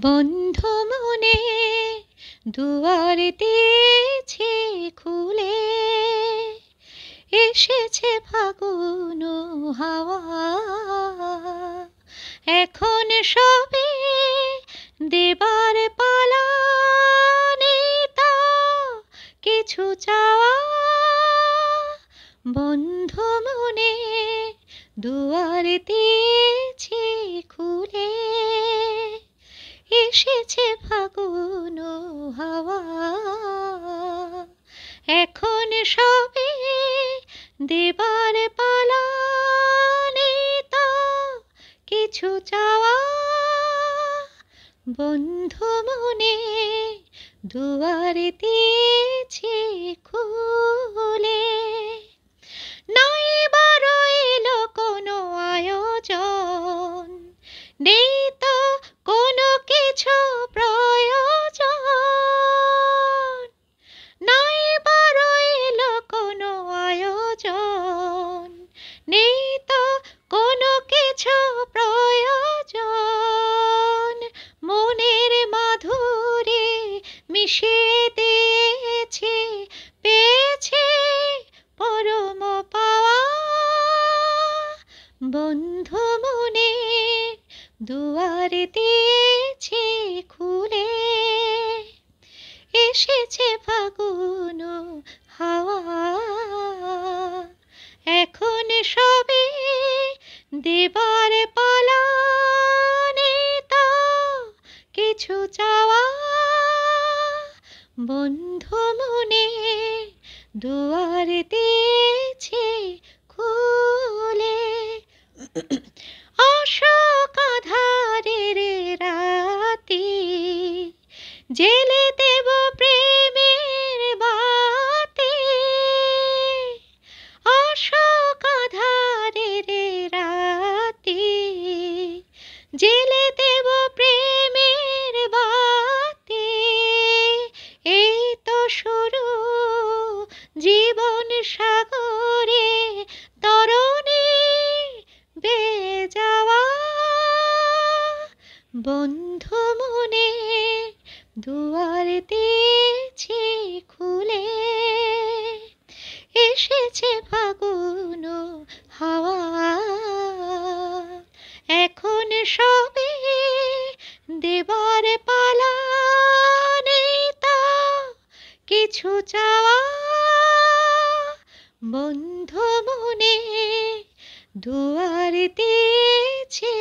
বন্ধ মনে দুয়ার দিয়েছি খুলে, এসেছে ফাগুন হাওয়া। এখন সবে দেবার পালা, নেই তা কিছু চাওয়া। বন্ধ মনে দুয়ার দিয়েছি খুলে, এসেছে ফাগুন হাওয়া। এখন সবে দেবার পালা, নেই তা কিছু চাওয়া। বন্ধ মনে দুয়ার দিয়েছি খুলে, নাই বা রইল কোনো আয়োজন, নেই তো কোনো কিছু প্রয়োজন। নাই বা রইল কোনো আয়োজন, নেই তো কোনো কিছু প্রয়োজন। মনের মাধুরী মিশিয়ে দিয়েছি, পেয়েছি পরম পাওয়া। বন্ধ মনে দুয়ার দিয়েছি খুলে, এসেছে ফাগুন হাওয়া। এখন সবে দেবার পালা, নেই তা কিছু চাওয়া। বন্ধ মনে দুয়ার দিয়েছি খুলে। অশোক আঁধারের রাতি জেলে দেব প্রেমের বাতি। অশোক আঁধারের রাতি জেলে দেব প্রেমের বাতি। এই তো শুরু জীবন সাগরে তরণী বেয়ে যাওয়া। বন্ধ মনে দুয়ার দিয়েছি খুলে, এসেছে ফাগুন হাওয়া। এখন সবে দেবার পালা, নেই তা কিছু চাওয়া। বন্ধ মনে দুয়ার দিয়েছি